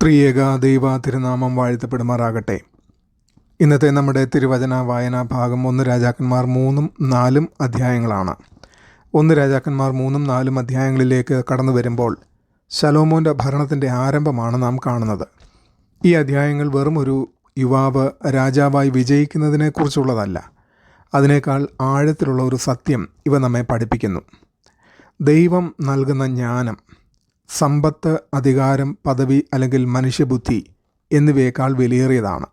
ത്രിയേക ദൈവ തിരുനാമം വാഴ്ത്തപ്പെടുമാറാകട്ടെ. ഇന്നത്തെ നമ്മുടെ തിരുവചന വായനാ ഭാഗം 1 രാജാക്കന്മാർ 3-4 അധ്യായങ്ങളാണ്. 1 രാജാക്കന്മാർ 3-4 അധ്യായങ്ങളിലേക്ക് കടന്നു വരുമ്പോൾ ശലോമോൻ്റെ ഭരണത്തിൻ്റെ ആരംഭമാണ് നാം കാണുന്നത്. ഈ അധ്യായങ്ങൾ വെറും ഒരു യുവാവ് രാജാവായി വിജയിക്കുന്നതിനെക്കുറിച്ചുള്ളതല്ല. അതിനേക്കാൾ ആഴത്തിലുള്ള ഒരു സത്യം ഇവ നമ്മെ പഠിപ്പിക്കുന്നു. ദൈവം നൽകുന്ന ജ്ഞാനം, സമ്പത്ത്, അധികാരം, പദവി അല്ലെങ്കിൽ മനുഷ്യബുദ്ധി എന്നിവയേക്കാൾ വിലയേറിയതാണ്.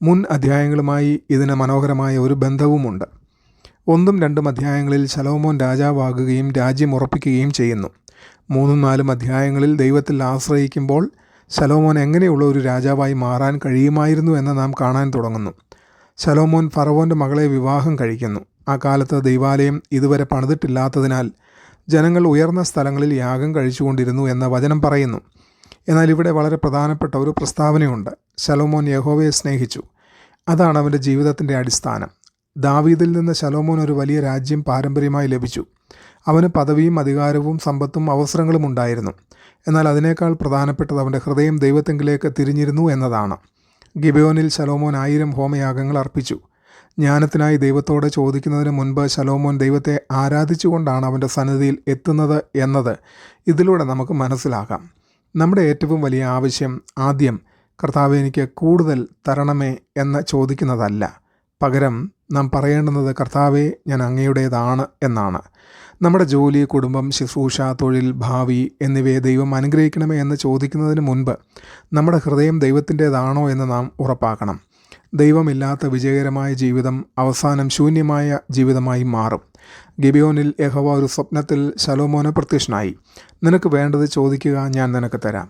മുൻ അധ്യായങ്ങളുമായി ഇതിന് മനോഹരമായ ഒരു ബന്ധവുമുണ്ട്. 1-2 അധ്യായങ്ങളിൽ ശലോമോൻ രാജാവാകുകയും രാജ്യം ഉറപ്പിക്കുകയും ചെയ്യുന്നു. 3-4 അധ്യായങ്ങളിൽ ദൈവത്തിൽ ആശ്രയിക്കുമ്പോൾ ശലോമോൻ എങ്ങനെയുള്ള ഒരു രാജാവായി മാറാൻ കഴിയുമായിരുന്നു എന്ന് നാം കാണാൻ തുടങ്ങുന്നു. ശലോമോൻ ഫറവോൻ്റെ മകളെ വിവാഹം കഴിക്കുന്നു. ആ കാലത്ത് ദൈവാലയം ഇതുവരെ പണിതിട്ടില്ലാത്തതിനാൽ ജനങ്ങൾ ഉയർന്ന സ്ഥലങ്ങളിൽ യാഗം കഴിച്ചുകൊണ്ടിരുന്നു എന്ന വചനം പറയുന്നു. എന്നാൽ ഇവിടെ വളരെ പ്രധാനപ്പെട്ട ഒരു പ്രസ്താവനയുണ്ട്. ശലോമോൻ യഹോവയെ സ്നേഹിച്ചു. അതാണ് അവൻ്റെ ജീവിതത്തിൻ്റെ അടിസ്ഥാനം. ദാവീദിൽ നിന്ന് ശലോമോൻ ഒരു വലിയ രാജ്യം പാരമ്പര്യമായി ലഭിച്ചു. അവന് പദവിയും അധികാരവും സമ്പത്തും അവസരങ്ങളും ഉണ്ടായിരുന്നു. എന്നാൽ അതിനേക്കാൾ പ്രധാനപ്പെട്ടത് അവൻ്റെ ഹൃദയം ദൈവത്തെങ്കിലേക്ക് തിരിഞ്ഞിരുന്നു എന്നതാണ്. ഗിബെയോനിൽ ശലോമോൻ 1000 ഹോമയാഗങ്ങൾ അർപ്പിച്ചു. ജ്ഞാനത്തിനായി ദൈവത്തോട് ചോദിക്കുന്നതിന് മുൻപ് ശലോമോൻ ദൈവത്തെ ആരാധിച്ചുകൊണ്ടാണ് അവൻ്റെ സന്നിധിയിൽ എത്തുന്നത് എന്നത് ഇതിലൂടെ നമുക്ക് മനസ്സിലാക്കാം. നമ്മുടെ ഏറ്റവും വലിയ ആവശ്യം ആദ്യം കർത്താവേ എനിക്ക് കൂടുതൽ തരണമേ എന്ന് ചോദിക്കുന്നതല്ല. പകരം നാം പറയേണ്ടുന്നത് കർത്താവേ ഞാൻ അങ്ങയുടേതാണ് എന്നാണ്. നമ്മുടെ ജോലി, കുടുംബം, ശുശ്രൂഷ, തൊഴിൽ, ഭാവി എന്നിവയെ ദൈവം അനുഗ്രഹിക്കണമേ എന്ന് ചോദിക്കുന്നതിന് മുൻപ് നമ്മുടെ ഹൃദയം ദൈവത്തിൻ്റേതാണോ എന്ന് നാം ഉറപ്പാക്കണം. ദൈവമില്ലാത്ത വിജയകരമായ ജീവിതം അവസാനം ശൂന്യമായ ജീവിതമായി മാറും. ഗിബെയോനിൽ യഹോവ ഒരു സ്വപ്നത്തിൽ ശലോമോന് പ്രത്യക്ഷനായി. നിനക്ക് വേണ്ടത് ചോദിക്കുക, ഞാൻ നിനക്ക് തരാം.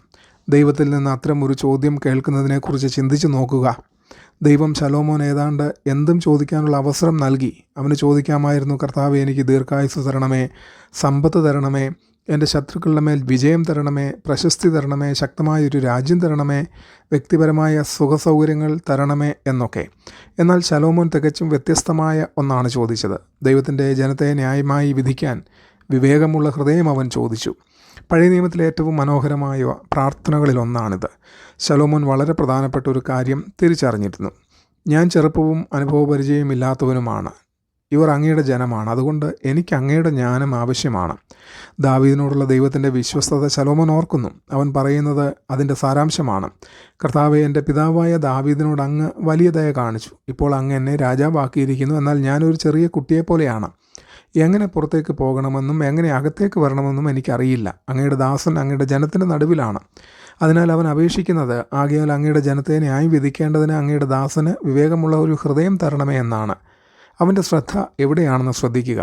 ദൈവത്തിൽ നിന്ന് അത്തരം ഒരു ചോദ്യം കേൾക്കുന്നതിനെക്കുറിച്ച് ചിന്തിച്ചു നോക്കുക. ദൈവം ശലോമോൻ ഏതാണ്ട് എന്തും ചോദിക്കാനുള്ള അവസരം നൽകി. അവന് ചോദിക്കാമായിരുന്നു, കർത്താവേ എനിക്ക് ദീർഘായുസ്സ് തരണമേ, സമ്പത്ത് തരണമേ, എൻ്റെ ശത്രുക്കളുടെ മേൽ വിജയം തരണമേ, പ്രശസ്തി തരണമേ, ശക്തമായൊരു രാജ്യം തരണമേ, വ്യക്തിപരമായ സുഖസൗകര്യങ്ങൾ തരണമേ എന്നൊക്കെ. എന്നാൽ ശലോമോൻ തികച്ചും വ്യത്യസ്തമായ ഒന്നാണ് ചോദിച്ചത്. ദൈവത്തിൻ്റെ ജനത്തെ ന്യായമായി വിധിക്കാൻ വിവേകമുള്ള ഹൃദയം അവൻ ചോദിച്ചു. പഴയ നിയമത്തിലെ ഏറ്റവും മനോഹരമായ പ്രാർത്ഥനകളിലൊന്നാണിത്. ശലോമോൻ വളരെ പ്രധാനപ്പെട്ട ഒരു കാര്യം തിരിച്ചറിഞ്ഞിരുന്നു. ഞാൻ ചെറുപ്പവും അനുഭവപരിചയമില്ലാത്തവനുമാണ്. ഇവർ അങ്ങയുടെ ജനമാണ്. അതുകൊണ്ട് എനിക്ക് അങ്ങയുടെ ജ്ഞാനം ആവശ്യമാണ്. ദാവീദിനോടുള്ള ദൈവത്തിൻ്റെ വിശ്വസ്തത ശലോമോൻ ഓർക്കുന്നു. അവൻ പറയുന്നത് അതിൻ്റെ സാരാംശമാണ്. കർത്താവേ, എൻ്റെ പിതാവായ ദാവീദിനോട് അങ്ങ് വലിയ ദയ കാണിച്ചു. ഇപ്പോൾ അങ്ങ് എന്നെ രാജാവാക്കിയിരിക്കുന്നു. എന്നാൽ ഞാനൊരു ചെറിയ കുട്ടിയെപ്പോലെയാണ്. എങ്ങനെ പുറത്തേക്ക് പോകണമെന്നും എങ്ങനെ അകത്തേക്ക് വരണമെന്നും എനിക്കറിയില്ല. അങ്ങയുടെ ദാസൻ അങ്ങയുടെ ജനത്തിൻ്റെ നടുവിലാണ്. അതിനാൽ അവൻ അപേക്ഷിക്കുന്നത്, ആകയാൽ അങ്ങയുടെ ജനത്തെ ന്യായം വിധിക്കേണ്ടതിന് അങ്ങയുടെ ദാസന് വിവേകമുള്ള ഒരു ഹൃദയം തരണമേ എന്നാണ്. അവൻ്റെ ശ്രദ്ധ എവിടെയാണെന്ന് ശ്രദ്ധിക്കുക.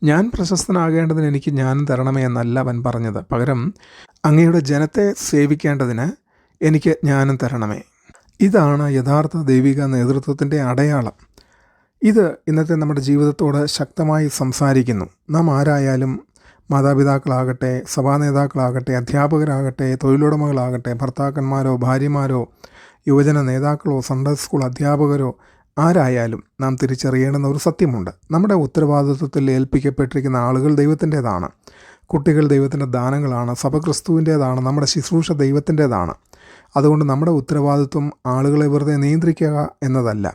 ഞാൻ പ്രശസ്തനാകേണ്ടതിന് എനിക്ക് ജ്ഞാനം തരണമേ എന്നല്ല അവൻ പറഞ്ഞത്. പകരം അങ്ങയുടെ ജനത്തെ സേവിക്കേണ്ടതിന് എനിക്ക് ജ്ഞാനം തരണമേ. ഇതാണ് യഥാർത്ഥ ദൈവിക നേതൃത്വത്തിൻ്റെ അടയാളം. ഇത് ഇന്നത്തെ നമ്മുടെ ജീവിതത്തോട് ശക്തമായി സംസാരിക്കുന്നു. നാം ആരായാലും, മാതാപിതാക്കളാകട്ടെ, സഭാ നേതാക്കളാകട്ടെ, അധ്യാപകരാകട്ടെ, തൊഴിലുടമകളാകട്ടെ, ഭർത്താക്കന്മാരോ ഭാര്യമാരോ, യുവജന നേതാക്കളോ, സൺഡേ സ്കൂൾ അധ്യാപകരോ ആരായാലും നാം തിരിച്ചറിയേണ്ടുന്ന ഒരു സത്യമുണ്ട്. നമ്മുടെ ഉത്തരവാദിത്വത്തിൽ ഏൽപ്പിക്കപ്പെട്ടിരിക്കുന്ന ആളുകൾ ദൈവത്തിൻ്റേതാണ്. കുട്ടികൾ ദൈവത്തിൻ്റെ ദാനങ്ങളാണ്. സഭ ക്രിസ്തുവിൻ്റേതാണ്. നമ്മുടെ ശുശ്രൂഷ ദൈവത്തിൻ്റേതാണ്. അതുകൊണ്ട് നമ്മുടെ ഉത്തരവാദിത്വം ആളുകളെ വെറുതെ നിയന്ത്രിക്കുക എന്നതല്ല,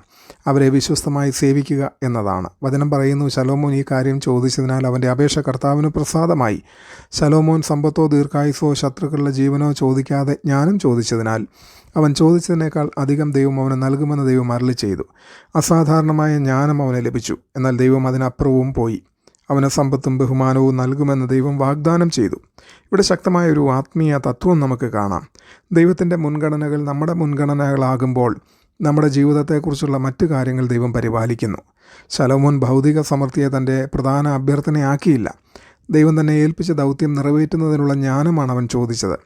അവരെ വിശ്വസ്തമായി സേവിക്കുക എന്നതാണ്. വചനം പറയുന്നു, ശലോമോൻ ഈ കാര്യം ചോദിച്ചതിനാൽ അവൻ്റെ അപേക്ഷ കർത്താവിന് പ്രസാദമായി. ശലോമോൻ സമ്പത്തോ ദീർഘായുസോ ശത്രുക്കളുടെ ജീവനോ ചോദിക്കാതെ ജ്ഞാനം ചോദിച്ചതിനാൽ അവൻ ചോദിച്ചതിനേക്കാൾ അധികം ദൈവം അവന് നൽകുമെന്ന് ദൈവം അരുളി ചെയ്തു. അസാധാരണമായ ജ്ഞാനം അവന് ലഭിച്ചു. എന്നാൽ ദൈവം അതിനപ്പുറവും പോയി. അവന് സമ്പത്തും ബഹുമാനവും നൽകുമെന്ന് ദൈവം വാഗ്ദാനം ചെയ്തു. ഇവിടെ ശക്തമായൊരു ആത്മീയ തത്വം നമുക്ക് കാണാം. ദൈവത്തിൻ്റെ മുൻഗണനകൾ നമ്മുടെ മുൻഗണനകളാകുമ്പോൾ നമ്മുടെ ജീവിതത്തെക്കുറിച്ചുള്ള മറ്റു കാര്യങ്ങൾ ദൈവം പരിപാലിക്കുന്നു. ശലോമോൻ ഭൗതിക സമൃദ്ധിയെ തൻ്റെ പ്രധാന അഭ്യർത്ഥനയാക്കിയില്ല. ദൈവം തന്നെ ഏൽപ്പിച്ച ദൗത്യം നിറവേറ്റുന്നതിനുള്ള ജ്ഞാനമാണ് അവൻ ചോദിച്ചത്.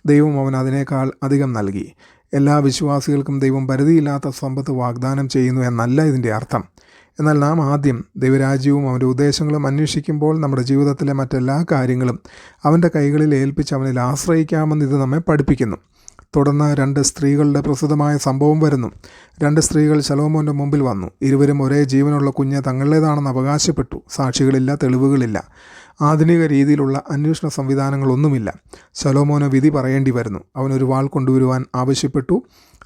ദൈവം അവൻ അതിനേക്കാൾ അധികം നൽകി. എല്ലാ വിശ്വാസികൾക്കും ദൈവം പരിധിയില്ലാത്ത സമ്പത്ത് വാഗ്ദാനം ചെയ്യുന്നു എന്നല്ല ഇതിൻ്റെ അർത്ഥം. എന്നാൽ നാം ആദ്യം ദൈവരാജ്യവും അവൻ്റെ ഉദ്ദേശങ്ങളും അന്വേഷിക്കുമ്പോൾ നമ്മുടെ ജീവിതത്തിലെ മറ്റെല്ലാ കാര്യങ്ങളും അവൻ്റെ കൈകളിൽ ഏൽപ്പിച്ച് അവനിൽ ആശ്രയിക്കാമെന്ന് ഇത് നമ്മെ പഠിപ്പിക്കുന്നു. തുടർന്ന് 2 സ്ത്രീകളുടെ പ്രസിദ്ധമായ സംഭവം വരുന്നു. 2 സ്ത്രീകൾ ശലോമോൻ്റെ മുമ്പിൽ വന്നു. ഇരുവരും ഒരേ ജീവനുള്ള കുഞ്ഞ് തങ്ങളുടേതാണെന്ന് അവകാശപ്പെട്ടു. സാക്ഷികളില്ല, തെളിവുകളില്ല. ആധുനിക രീതിയിലുള്ള അന്വേഷണ സംവിധാനങ്ങളൊന്നുമില്ല. ശലോമോന് വിധി പറയേണ്ടി വരുന്നു. അവനൊരു വാൾ കൊണ്ടുവരുവാൻ ആവശ്യപ്പെട്ടു.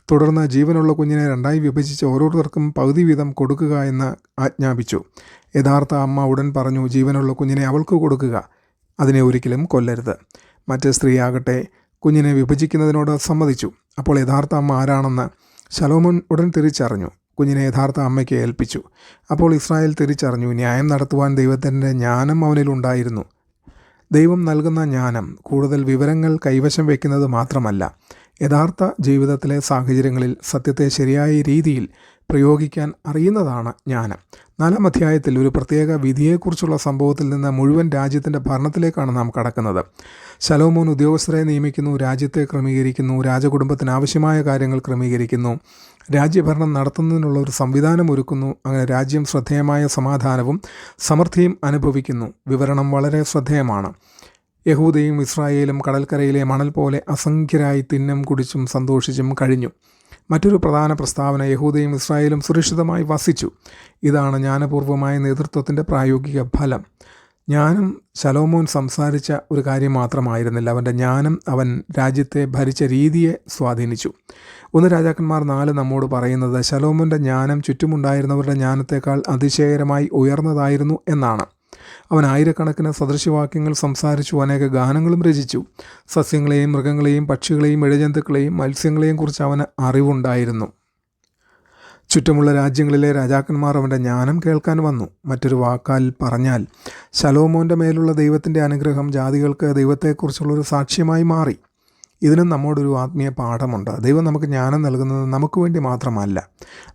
തുടർന്ന് ജീവനുള്ള കുഞ്ഞിനെ രണ്ടായി വിഭജിച്ച് ഓരോരുത്തർക്കും പകുതി വീതം കൊടുക്കുക എന്ന് ആജ്ഞാപിച്ചു. യഥാർത്ഥ അമ്മ ഉടൻ പറഞ്ഞു, ജീവനുള്ള കുഞ്ഞിനെ അവൾക്ക് കൊടുക്കുക, അതിനെ ഒരിക്കലും കൊല്ലരുത്. മറ്റ് സ്ത്രീയാകട്ടെ കുഞ്ഞിനെ വിഭജിക്കുന്നതിനോട് സമ്മതിച്ചു. അപ്പോൾ യഥാർത്ഥ അമ്മ ആരാണെന്ന് ശലോമോൻ ഉടൻ തിരിച്ചറിഞ്ഞു. കുഞ്ഞിനെ യഥാർത്ഥ അമ്മയ്ക്ക് ഏൽപ്പിച്ചു. അപ്പോൾ ഇസ്രായേൽ തിരിച്ചറിഞ്ഞു, ന്യായം നടത്തുവാൻ ദൈവത്തിൻ്റെ ജ്ഞാനം അവനിലുണ്ടായിരുന്നു. ദൈവം നൽകുന്ന ജ്ഞാനം കൂടുതൽ വിവരങ്ങൾ കൈവശം വയ്ക്കുന്നത് മാത്രമല്ല, യഥാർത്ഥ ജീവിതത്തിലെ സാഹചര്യങ്ങളിൽ സത്യത്തെ ശരിയായ രീതിയിൽ പ്രയോഗിക്കാൻ അറിയുന്നതാണ് ജ്ഞാനം. 4-ാം അധ്യായത്തിൽ ഒരു പ്രത്യേക വിധിയെക്കുറിച്ചുള്ള സംഭവത്തിൽ നിന്ന് മുഴുവൻ രാജ്യത്തിൻ്റെ ഭരണത്തിലേക്കാണ് നാം കടക്കുന്നത്. ശലോമോൻ ഉദ്യോഗസ്ഥരെ നിയമിക്കുന്നു, രാജ്യത്തെ ക്രമീകരിക്കുന്നു, രാജകുടുംബത്തിന് ആവശ്യമായ കാര്യങ്ങൾ ക്രമീകരിക്കുന്നു, രാജ്യഭരണം നടത്തുന്നതിനുള്ള ഒരു സംവിധാനം ഒരുക്കുന്നു. അങ്ങനെ രാജ്യം ശ്രദ്ധേയമായ സമാധാനവും സമൃദ്ധിയും അനുഭവിക്കുന്നു. വിവരണം വളരെ ശ്രദ്ധേയമാണ്. യഹൂദയും ഇസ്രായേലും കടൽക്കരയിലെ മണൽ പോലെ അസംഖ്യരായി തിന്നും കുടിച്ചും സന്തോഷിച്ചും കഴിഞ്ഞു. മറ്റൊരു പ്രധാന പ്രസ്താവന, യഹൂദയും ഇസ്രായേലും സുരക്ഷിതമായി വസിച്ചു. ഇതാണ് ജ്ഞാനപൂർവമായ നേതൃത്വത്തിൻ്റെ പ്രായോഗിക ഫലം. ജ്ഞാനം ശലോമോൻ സംസാരിച്ച ഒരു കാര്യം മാത്രമായിരുന്നില്ല. അവൻ്റെ ജ്ഞാനം അവൻ രാജ്യത്തെ ഭരിച്ച രീതിയെ സ്വാധീനിച്ചു. 1 രാജാക്കന്മാർ 4 നമ്മോട് പറയുന്നത് ശലോമോൻ്റെ ജ്ഞാനം ചുറ്റുമുണ്ടായിരുന്നവരുടെ ജ്ഞാനത്തേക്കാൾ അതിശയകരമായി ഉയർന്നതായിരുന്നു എന്നാണ്. അവൻ ആയിരക്കണക്കിന് സദൃശവാക്യങ്ങൾ സംസാരിച്ചു, അനേക ഗാനങ്ങളും രചിച്ചു. സസ്യങ്ങളെയും മൃഗങ്ങളെയും പക്ഷികളെയും ഇഴജന്തുക്കളെയും മത്സ്യങ്ങളെയും കുറിച്ച് അവന് അറിവുണ്ടായിരുന്നു. ചുറ്റുമുള്ള രാജ്യങ്ങളിലെ രാജാക്കന്മാർ അവൻ്റെ ജ്ഞാനം കേൾക്കാൻ വന്നു. മറ്റൊരു വാക്കാൽ പറഞ്ഞാൽ, ശലോമോൻ്റെ മേലുള്ള ദൈവത്തിൻ്റെ അനുഗ്രഹം ജാതികൾക്ക് ദൈവത്തെക്കുറിച്ചുള്ളൊരു സാക്ഷ്യമായി മാറി. ഇതിനും നമ്മോടൊരു ആത്മീയ പാഠമുണ്ട്. ദൈവം നമുക്ക് ജ്ഞാനം നൽകുന്നത് നമുക്ക് വേണ്ടി മാത്രമല്ല.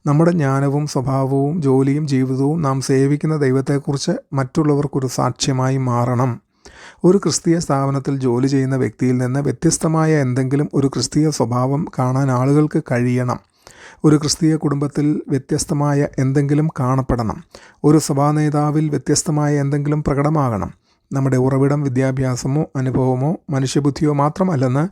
നമ്മുടെ ജ്ഞാനവും സ്വഭാവവും ജോലിയും ജീവിതവും നാം സേവിക്കുന്ന ദൈവത്തെക്കുറിച്ച് മറ്റുള്ളവർക്കൊരു സാക്ഷ്യമായി മാറണം. ഒരു ക്രിസ്തീയ സ്ഥാപനത്തിൽ ജോലി ചെയ്യുന്ന വ്യക്തിയിൽ നിന്ന് വ്യത്യസ്തമായ എന്തെങ്കിലും ഒരു ക്രിസ്തീയ സ്വഭാവം കാണാൻ ആളുകൾക്ക് കഴിയണം. ഒരു ക്രിസ്തീയ കുടുംബത്തിൽ വ്യത്യസ്തമായ എന്തെങ്കിലും കാണപ്പെടണം. ഒരു സഭാനേതാവിൽ വ്യത്യസ്തമായ എന്തെങ്കിലും പ്രകടമാകണം. നമ്മുടെ ഉറവിടം വിദ്യാഭ്യാസമോ അനുഭവമോ മനുഷ്യബുദ്ധിയോ മാത്രമല്ലെന്ന്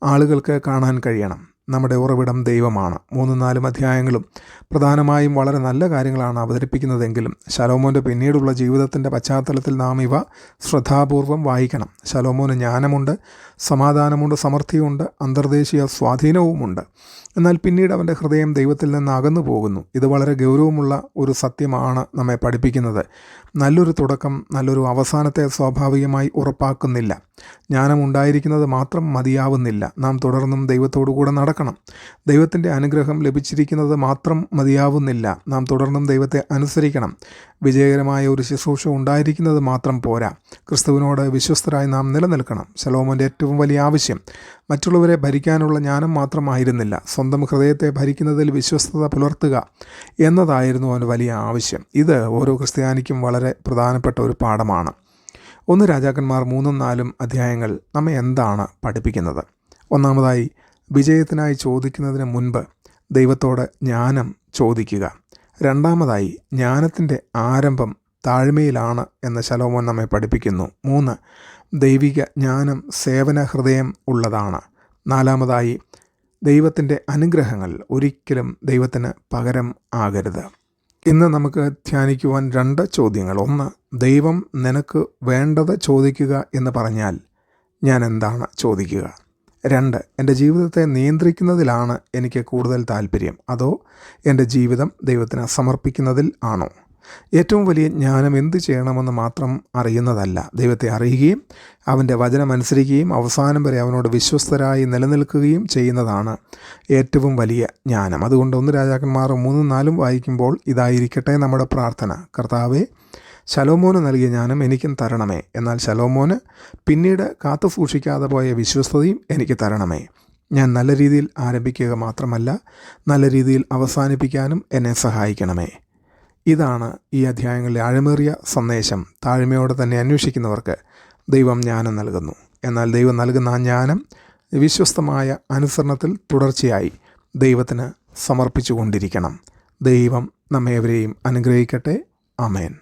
ആളുകൾക്ക് കാണാൻ കഴിയണം. നമ്മുടെ ഉറവിടം ദൈവമാണ്. 3-4 അധ്യായങ്ങളും പ്രധാനമായും വളരെ നല്ല കാര്യങ്ങളാണ് അവതരിപ്പിക്കുന്നതെങ്കിലും ശലോമോൻ്റെ പിന്നീടുള്ള ജീവിതത്തിൻ്റെ പശ്ചാത്തലത്തിൽ നാം ഇവ ശ്രദ്ധാപൂർവം വായിക്കണം. ശലോമോന് ജ്ഞാനമുണ്ട്, സമാധാനമുണ്ട്, സമൃദ്ധിയുണ്ട്, അന്തർദേശീയ സ്വാധീനവുമുണ്ട്. എന്നാൽ പിന്നീട് അവൻ്റെ ഹൃദയം ദൈവത്തിൽ നിന്ന് അകന്നു പോകുന്നു. ഇത് വളരെ ഗൗരവമുള്ള ഒരു സത്യമാണ് നമ്മെ പഠിപ്പിക്കുന്നത്. നല്ലൊരു തുടക്കം നല്ലൊരു അവസാനത്തെ സ്വാഭാവികമായി ഉറപ്പാക്കുന്നില്ല. ജ്ഞാനമുണ്ടായിരിക്കുന്നത് മാത്രം മതിയാവുന്നില്ല. നാം തുടർന്നും ദൈവത്തോടു കൂടെ നടക്കണം. ദൈവത്തിൻ്റെ അനുഗ്രഹം ലഭിച്ചിരിക്കുന്നത് മാത്രം മതിയാവുന്നില്ല. നാം തുടർന്നും ദൈവത്തെ അനുസരിക്കണം. വിജയകരമായ ഒരു ശുശ്രൂഷ ഉണ്ടായിരിക്കുന്നത് മാത്രം പോരാ. ക്രിസ്തുവിനോട് വിശ്വസ്തരായി നാം നിലനിൽക്കണം. ശലോമോൻ്റെ ഏറ്റവും വലിയ ആവശ്യം മറ്റുള്ളവരെ ഭരിക്കാനുള്ള ജ്ഞാനം മാത്രമായിരുന്നില്ല, സ്വന്തം ഹൃദയത്തെ ഭരിക്കുന്നതിൽ വിശ്വസ്തത പുലർത്തുക എന്നതായിരുന്നു അവന് വലിയ ആവശ്യം. ഇത് ഓരോ ക്രിസ്ത്യാനിക്കും വളരെ പ്രധാനപ്പെട്ട ഒരു പാഠമാണ്. 1 രാജാക്കന്മാർ 3-4 അധ്യായങ്ങൾ നമ്മെ എന്താണ് പഠിപ്പിക്കുന്നത്? ഒന്നാമതായി, വിജയത്തിനായി ചോദിക്കുന്നതിന് മുൻപ് ദൈവത്തോട് ജ്ഞാനം ചോദിക്കുക. രണ്ടാമതായി, ജ്ഞാനത്തിൻ്റെ ആരംഭം താഴ്മയിലാണ് എന്ന് ശലോമോൻ നമ്മെ പഠിപ്പിക്കുന്നു. 3, ദൈവിക ജ്ഞാനം സേവന ഹൃദയം ഉള്ളതാണ്. 4-മതായി, ദൈവത്തിൻ്റെ അനുഗ്രഹങ്ങൾ ഒരിക്കലും ദൈവത്തിന് പകരം ആകരുത്. ഇന്ന് നമുക്ക് ധ്യാനിക്കുവാൻ 2 ചോദ്യങ്ങൾ. 1, ദൈവം നിനക്ക് വേണ്ടത് ചോദിക്കുക എന്ന് പറഞ്ഞാൽ ഞാൻ എന്താണ് ചോദിക്കുക? 2, എൻ്റെ ജീവിതത്തെ നിയന്ത്രിക്കുന്നതിലാണ് എനിക്ക് കൂടുതൽ താല്പര്യം, അതോ എൻ്റെ ജീവിതം ദൈവത്തിന് സമർപ്പിക്കുന്നതിൽ ആണോ? ഏറ്റവും വലിയ ജ്ഞാനം എന്ത് ചെയ്യണമെന്ന് മാത്രം അറിയുന്നതല്ല, ദൈവത്തെ അറിയുകയും അവൻ്റെ വചനമനുസരിക്കുകയും അവസാനം വരെ അവനോട് വിശ്വസ്തരായി നിലനിൽക്കുകയും ചെയ്യുന്നതാണ് ഏറ്റവും വലിയ ജ്ഞാനം. അതുകൊണ്ട് 1 രാജാക്കന്മാർ 3-4 വായിക്കുമ്പോൾ ഇതായിരിക്കട്ടെ നമ്മുടെ പ്രാർത്ഥന: കർത്താവേ, ശലോമോന് നൽകിയ ജ്ഞാനം എനിക്കും തരണമേ. എന്നാൽ ശലോമോന് പിന്നീട് കാത്തു സൂക്ഷിക്കാതെ പോയ വിശ്വസ്തതയും എനിക്ക് തരണമേ. ഞാൻ നല്ല രീതിയിൽ ആരംഭിക്കുക മാത്രമല്ല, നല്ല രീതിയിൽ അവസാനിപ്പിക്കാനും എന്നെ സഹായിക്കണമേ. ഇതാണ് ഈ അധ്യായങ്ങളിലെ ആഴമേറിയ സന്ദേശം. താഴ്മയോടെ തന്നെ അന്വേഷിക്കുന്നവർക്ക് ദൈവം ജ്ഞാനം നൽകുന്നു. എന്നാൽ ദൈവം നൽകുന്ന ആ ജ്ഞാനം വിശ്വസ്തമായ അനുസരണത്തിൽ തുടർച്ചയായി ദൈവത്തിന് സമർപ്പിച്ചു കൊണ്ടിരിക്കണം. ദൈവം നമ്മേവരെയും അനുഗ്രഹിക്കട്ടെ. ആമേൻ.